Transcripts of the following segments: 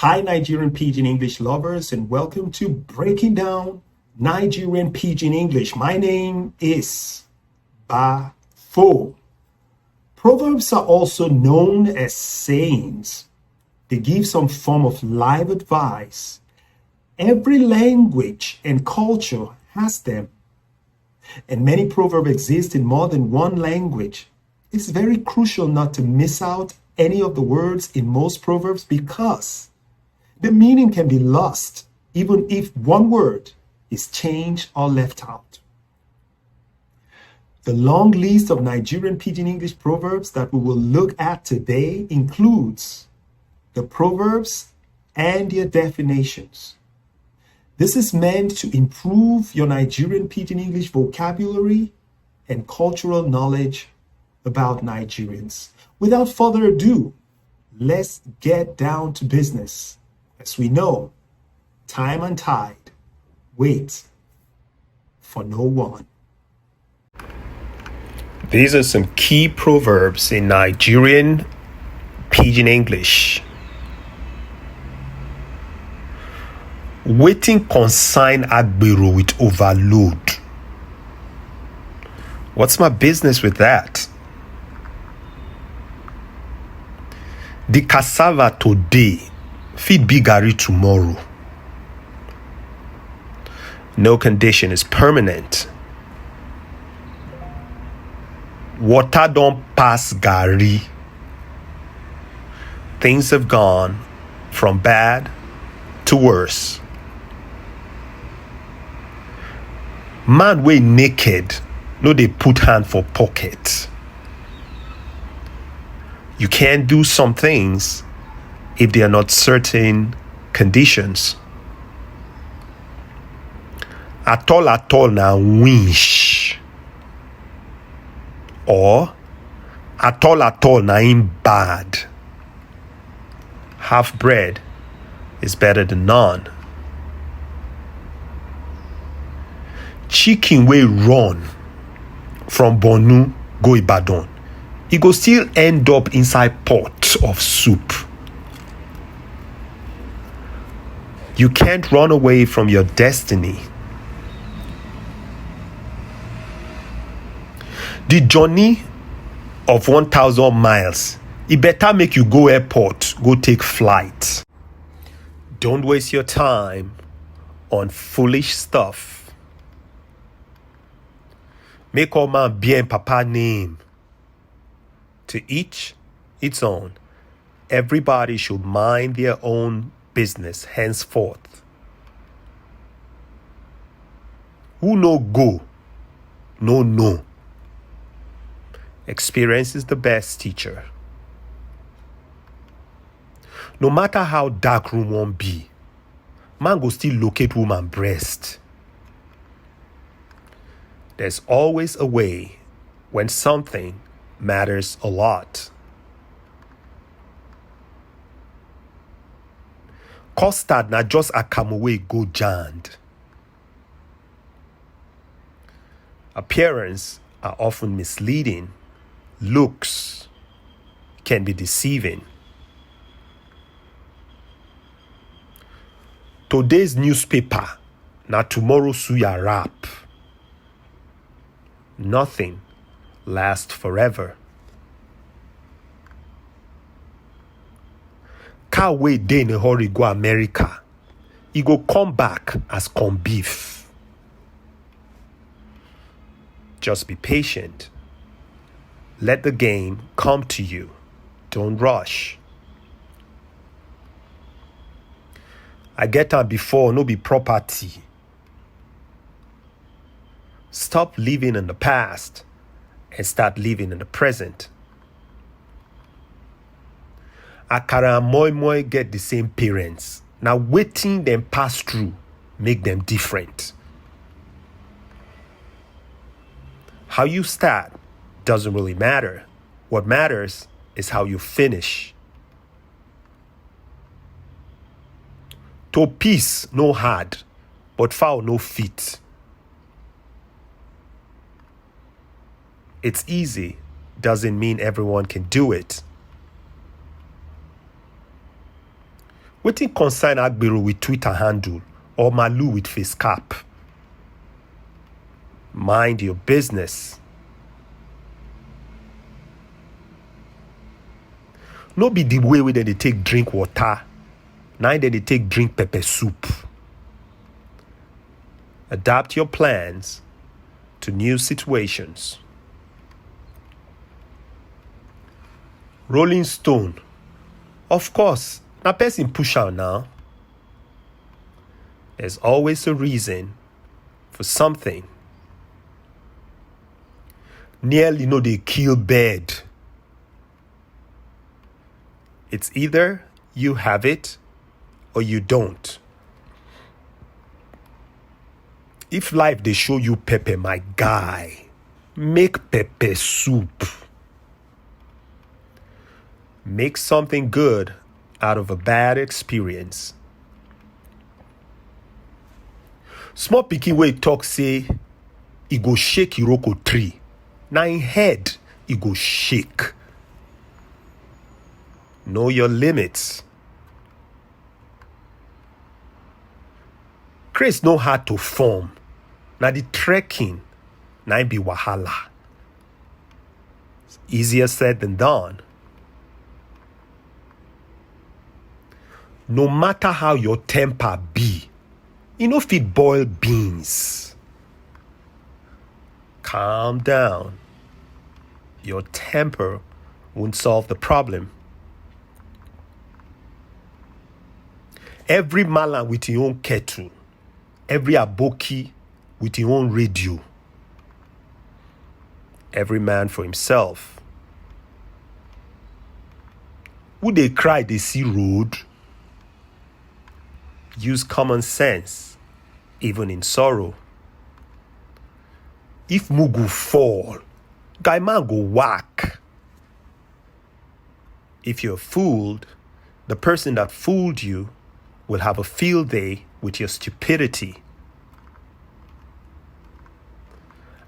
Hi, Nigerian Pidgin English lovers, and welcome to Breaking Down Nigerian Pidgin English. My name is Bafo. Proverbs are also known as sayings. They give some form of life advice. Every language and culture has them, and many proverbs exist in more than one language. It's very crucial not to miss out any of the words in most proverbs because the meaning can be lost even if one word is changed or left out. The long list of Nigerian Pidgin English proverbs that we will look at today includes the proverbs and their definitions. This is meant to improve your Nigerian Pidgin English vocabulary and cultural knowledge about Nigerians. Without further ado, let's get down to business. As we know, time and tide wait for no one. These are some key proverbs in Nigerian Pidgin English. Waiting consign agbero with overload. What's my business with that? The cassava today feed big garri tomorrow. No condition is permanent. Water don't pass garri. Things have gone from bad to worse. Man wey naked, no dey put hand for pocket. You can't do some things if they are not certain conditions. At all na winch. Or at all na im bad. Half bread is better than none. Chicken wey run from Bonu go Ibadan, e go still end up inside pot of soup. You can't run away from your destiny. The journey of 1,000 miles, it better make you go airport, go take flight. Don't waste your time on foolish stuff. Make all man bien papa name. To each its own. Everybody should mind their own business henceforth. Who no go, no know. Experience is the best teacher. No matter how dark room won't be, man go still locate woman breast. There's always a way when something matters a lot. Custard na just akamu wey go jand. Appearance are often misleading. Looks can be deceiving. Today's newspaper na tomorrow suya wrap. Nothing lasts forever. Cow wey dey in a hurry go America, e go come back as corn beef. Just be patient. Let the game come to you. Don't rush. I get am before, no be property. Stop living in the past and start living in the present. Akara and moi moi get the same parents. Now waiting them pass through make them different. How you start doesn't really matter. What matters is how you finish. To peace no hard, but foul no fit. It's easy doesn't mean everyone can do it. Wetin concern Agbero with Twitter handle or Malu with face cap? Mind your business. No be the way dem dey take drink water. Na dem dey take drink pepper soup. Adapt your plans to new situations. Rolling Stone. Of course, na person push am now. There's always a reason for something. Nearly no dey kill bird. It's either you have it or you don't. If life dey show you pepper, my guy, make pepper soup. Make something good out of a bad experience. Small pikin wey talk say e go shake Iroko tree. Na im head e go shake. Know your limits. Craze no hard to form. Na the trekking na im be wahala. It's easier said than done. No matter how your temper be, you no fit boil beans. Calm down. Your temper won't solve the problem. Every malam with his own kettle. Every aboki with his own radio. Every man for himself. Who dey cry dey see road? Use common sense, even in sorrow. If mugu fall, guy man go whack. If you're fooled, the person that fooled you will have a field day with your stupidity.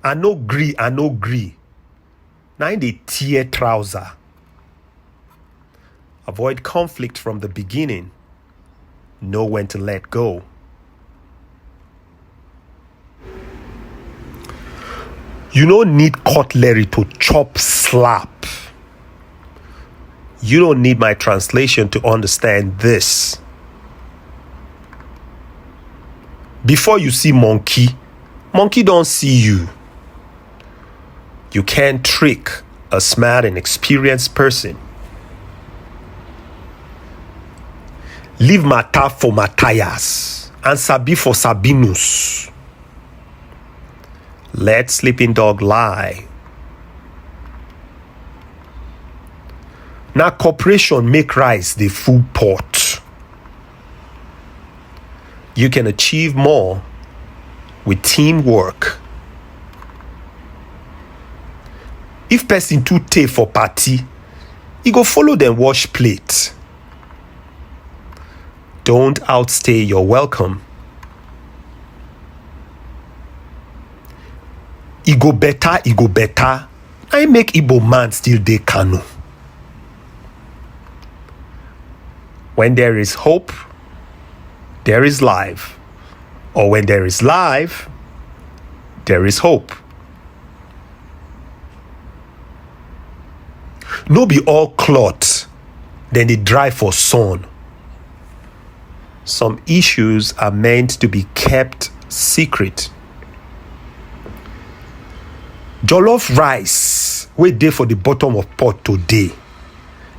I no gree. Now in the tear trouser. Avoid conflict from the beginning. Know when to let go. You don't need cutlery to chop slap. You don't need my translation to understand this. Before you see monkey don't see you. You can't trick a smart and experienced person. Leave matter for Matthias and Sabi for Sabinus. Let sleeping dog lie. Now corporation make rice the full pot. You can achieve more with teamwork. If person too tey for party, he go follow them wash plate. Don't outstay your welcome. E go better. I make Igbo man still dey Kano. When there is hope, there is life. Or when there is life, there is hope. No be all cloth, then they dry for sun. Some issues are meant to be kept secret. Jollof rice wey dey for the bottom of pot today,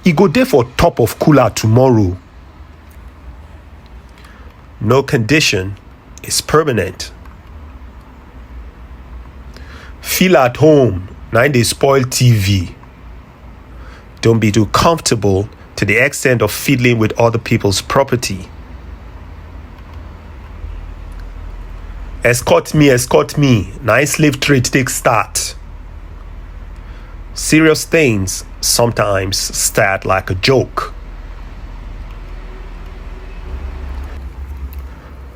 e go dey for top of cooler tomorrow. No condition is permanent. Feel at home, na im dey spoil TV. Don't be too comfortable to the extent of fiddling with other people's property. Escort me. Na im slave trade take start. Serious things sometimes start like a joke.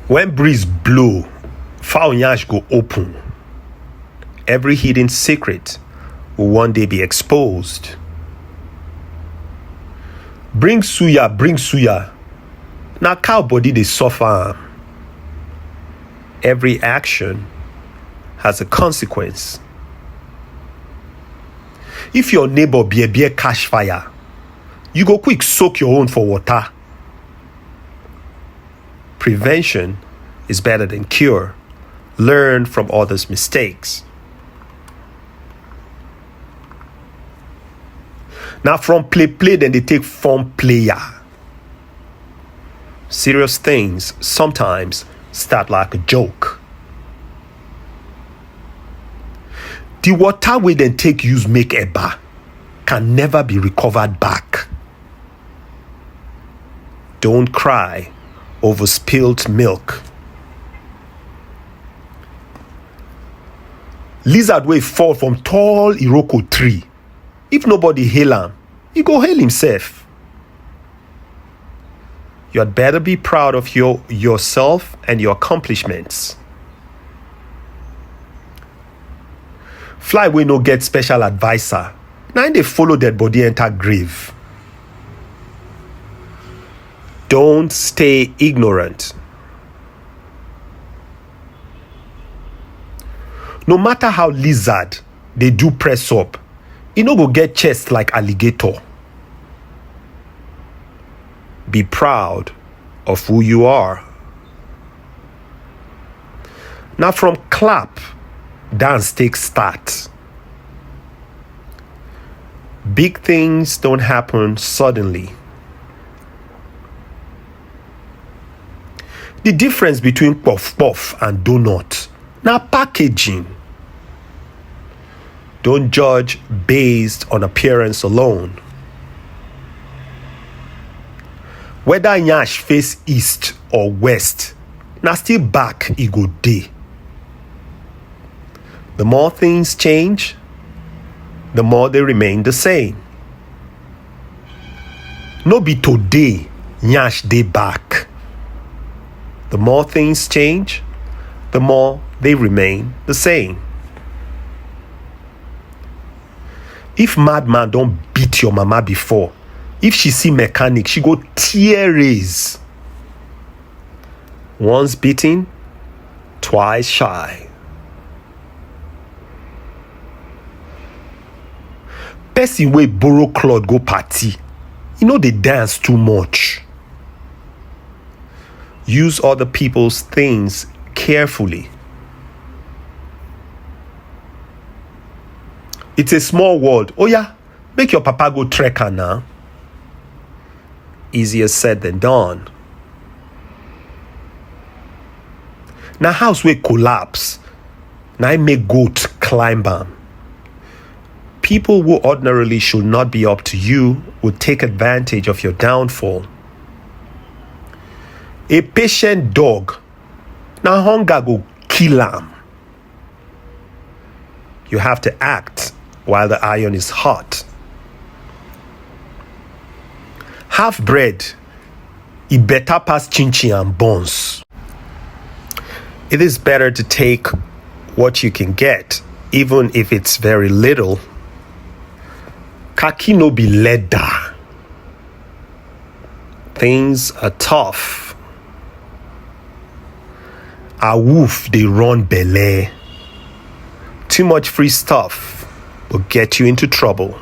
When breeze blow, fowl yansh go open. Every hidden secret will one day be exposed. Bring suya. Now cow body dey suffer. Every action has a consequence. If your neighbor be a cash fire, you go quick soak your own for water. Prevention is better than cure. Learn from others' mistakes. Now from play then they take form player. Serious things sometimes start like a joke. The water we then take use make eba can never be recovered back. Don't cry over spilled milk. Lizard wey fall from tall Iroko tree. If nobody hail him, he go hail himself. You had better be proud of yourself and your accomplishments. Fly wey no get special advisor. Now they follow dead body enter grave. Don't stay ignorant. No matter how lizard they do press up, you no go get chest like alligator. Be proud of who you are. Now from clap, dance takes start. Big things don't happen suddenly. The difference between puff puff and donut, now packaging. Don't judge based on appearance alone. Whether Nyash face east or west, now still back e go dey. The more things change, the more they remain the same. No be today Nyash dey back. The more things change, the more they remain the same. If madman don't beat your mama before, if she see mechanic, she go tear raise. Once beaten, twice shy. Person wey borrow cloth go party, you know they dance too much. Use other people's things carefully. It's a small world. Oh yeah, make your papa go trek her now. Easier said than done. Now house wey collapse, now I make goat climb am. People who ordinarily should not be up to you will take advantage of your downfall. A patient dog, now hunger go kill am. You have to act while the iron is hot. Half bread, it better pass chin-chin and buns. It is better to take what you can get, even if it's very little. Khaki no be leather. Things are tough. A wolf they run belle. Too much free stuff will get you into trouble.